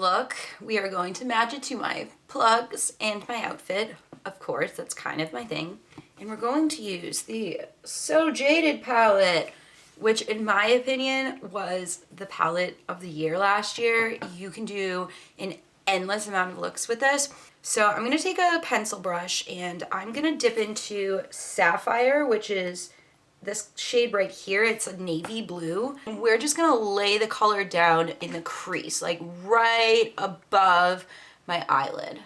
look, we are going to match it to my plugs and my outfit. Of course, that's kind of my thing. And we're going to use the So Jaded palette, which in my opinion was the palette of the year last year. You can do an endless amount of looks with this. So I'm gonna take a pencil brush and I'm gonna dip into Sapphire, which is this shade right here. It's a navy blue. And we're just gonna lay the color down in the crease, like right above my eyelid.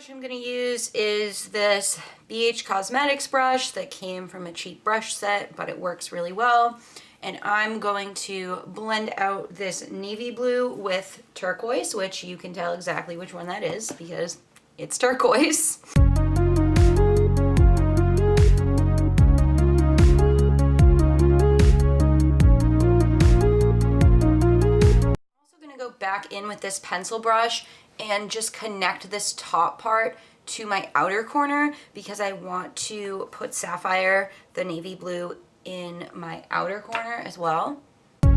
I'm going to use is this BH Cosmetics brush that came from a cheap brush set, but it works really well. And I'm going to blend out this navy blue with turquoise, which you can tell exactly which one that is because it's turquoise. Back in with this pencil brush and just connect this top part to my outer corner because I want to put Sapphire, the navy blue, in my outer corner as well. We're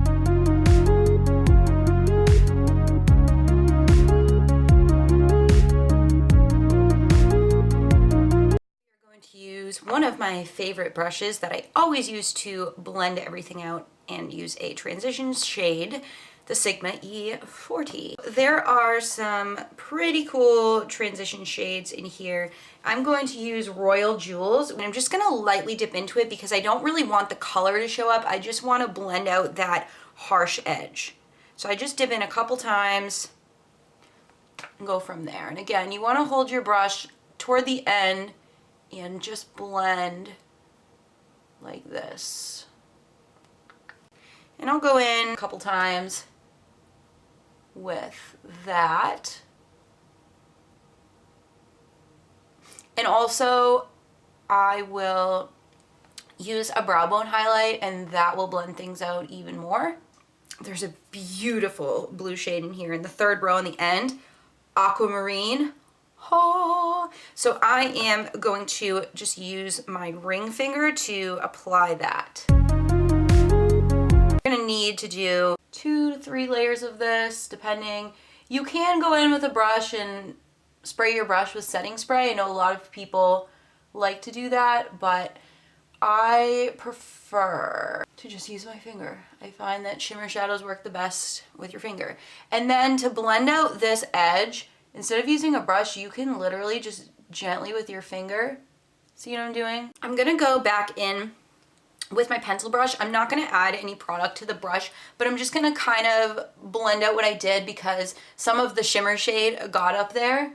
going to use one of my favorite brushes that I always use to blend everything out and use a transition shade, the Sigma E40. There are some pretty cool transition shades in here. I'm going to use Royal Jewels, and I'm just gonna lightly dip into it because I don't really want the color to show up. I just wanna blend out that harsh edge. So I just dip in a couple times and go from there. And again, you wanna hold your brush toward the end and just blend like this. And I'll go in a couple times with that. And also I will use a brow bone highlight and that will blend things out even more. There's a beautiful blue shade in here in the third row in the end, Aquamarine. Oh. So I am going to just use my ring finger to apply that. You're gonna need to do 2 to 3 layers of this, depending. You can go in with a brush and spray your brush with setting spray. I know a lot of people like to do that, but I prefer to just use my finger. I find that shimmer shadows work the best with your finger. And then to blend out this edge, instead of using a brush, you can literally just gently with your finger. See what I'm doing? I'm gonna go back in with my pencil brush. I'm not going to add any product to the brush, but I'm just going to kind of blend out what I did because some of the shimmer shade got up there.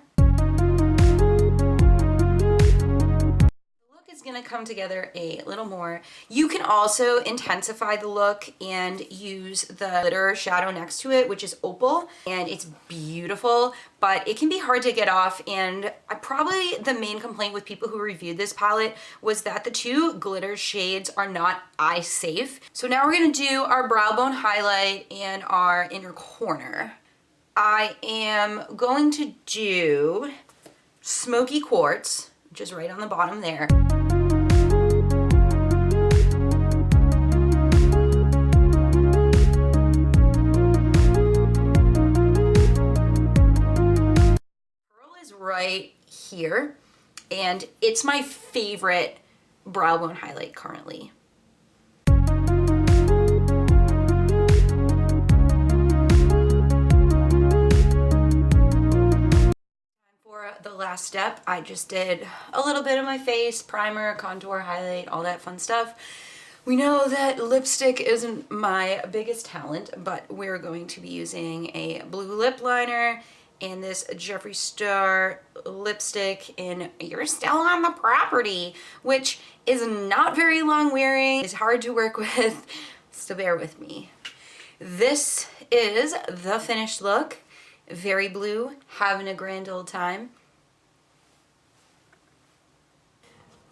Is going to come together a little more. You can also intensify the look and use the glitter shadow next to it, which is Opal, and it's beautiful, but it can be hard to get off. And probably the main complaint with people who reviewed this palette was that the 2 glitter shades are not eye safe. So now we're going to do our brow bone highlight and our inner corner. I am going to do Smoky Quartz, which is right on the bottom there. Right here, and it's my favorite brow bone highlight currently. For the last step, I just did a little bit of my face, primer, contour, highlight, all that fun stuff. We know that lipstick isn't my biggest talent, but we're going to be using a blue lip liner and this Jeffree Star lipstick in You're Still on the Property, which is not very long wearing, is hard to work with, so bear with me. This is the finished look. Very blue, having a grand old time.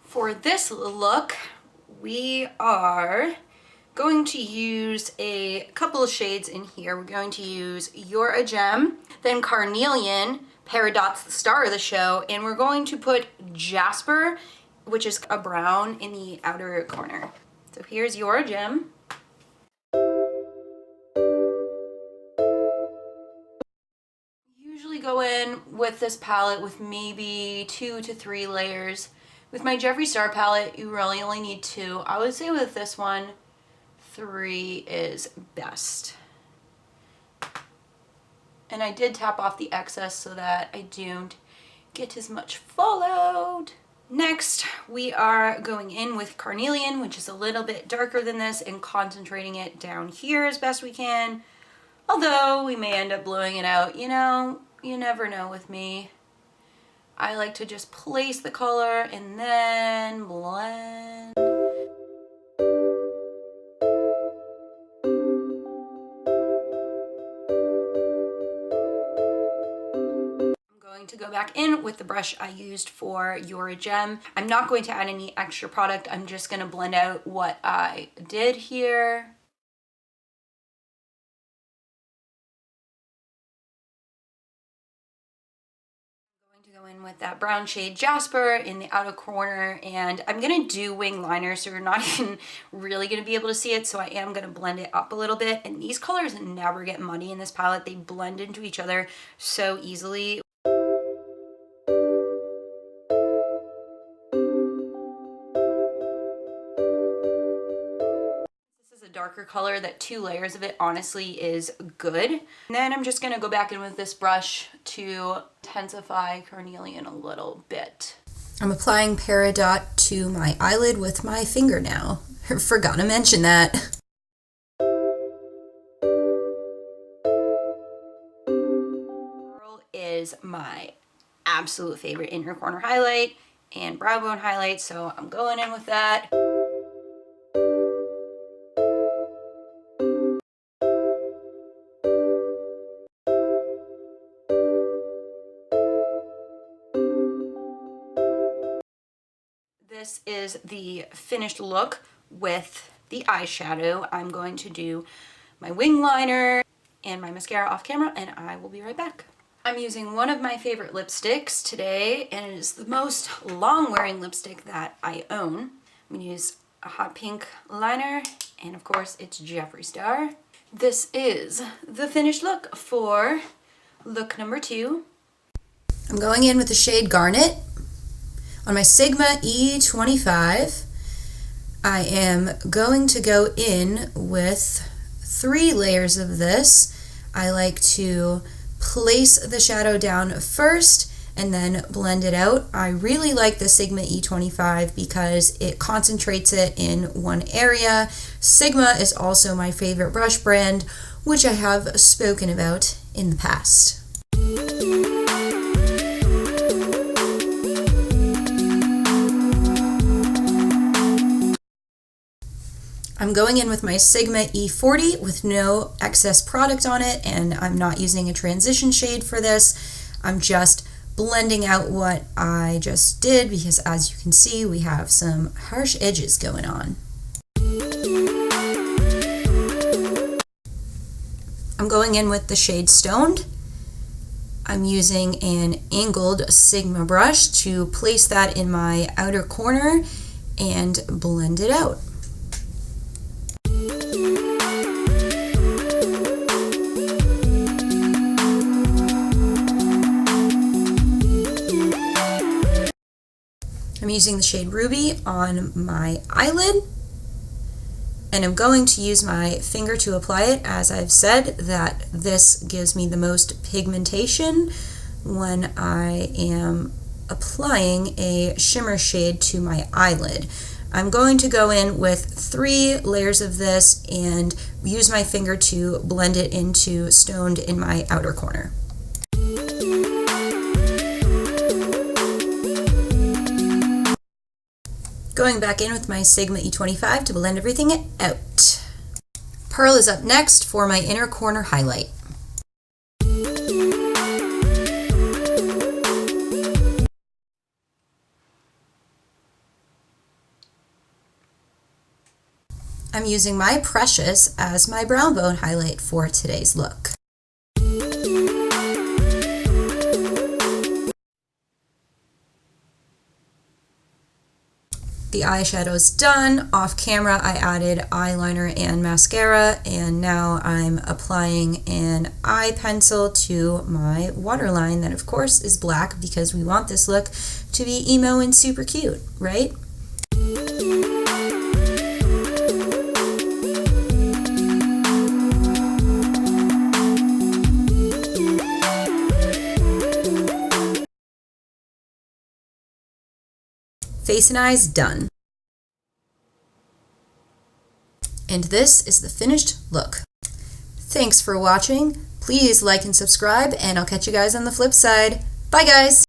For this look, we are going to use a couple of shades in here. We're going to use You're a Gem, then Carnelian, Peridot's the star of the show, and we're going to put Jasper, which is a brown, in the outer corner. So here's your gem. Usually go in with this palette with maybe 2 to 3 layers. With my Jeffree Star palette, you really only need 2. I would say with this one, 3 is best. And I did tap off the excess so that I don't get as much fallout. Next, we are going in with Carnelian, which is a little bit darker than this, and concentrating it down here as best we can. Although we may end up blowing it out, you know, you never know with me. I like to just place the color and then blend. To go back in with the brush I used for your gem. I'm not going to add any extra product. I'm just going to blend out what I did here. I'm going to go in with that brown shade Jasper in the outer corner, and I'm going to do wing liner, so you're not even really going to be able to see it, so I am going to blend it up a little bit. And these colors never get muddy in this palette. They blend into each other so easily. Darker color, that 2 layers of it honestly is good. And then I'm just gonna go back in with this brush to intensify Carnelian a little bit. I'm applying Peridot to my eyelid with my finger now. Forgot to mention that. Pearl is my absolute favorite inner corner highlight and brow bone highlight, so I'm going in with that. This is the finished look with the eyeshadow. I'm going to do my wing liner and my mascara off camera, and I will be right back. I'm using one of my favorite lipsticks today, and it is the most long-wearing lipstick that I own. I'm going to use a hot pink liner, and of course it's Jeffree Star. This is the finished look for look number 2. I'm going in with the shade Garnet. On my Sigma E25, I am going to go in with 3 layers of this. I like to place the shadow down first and then blend it out. I really like the Sigma E25 because it concentrates it in one area. Sigma is also my favorite brush brand, which I have spoken about in the past. I'm going in with my Sigma E40 with no excess product on it, and I'm not using a transition shade for this. I'm just blending out what I just did because, as you can see, we have some harsh edges going on. I'm going in with the shade Stoned. I'm using an angled Sigma brush to place that in my outer corner and blend it out. I'm using the shade Ruby on my eyelid, and I'm going to use my finger to apply it. As I've said, that this gives me the most pigmentation when I am applying a shimmer shade to my eyelid. I'm going to go in with 3 layers of this and use my finger to blend it into Stoned in my outer corner. Going back in with my Sigma E25 to blend everything out. Pearl is up next for my inner corner highlight. I'm using my Precious as my brow bone highlight for today's look. The eyeshadow's done. Off camera, I added eyeliner and mascara, and now I'm applying an eye pencil to my waterline that, of course, is black because we want this look to be emo and super cute, right? Face and eyes done. And this is the finished look. Thanks for watching. Please like and subscribe, and I'll catch you guys on the flip side. Bye, guys!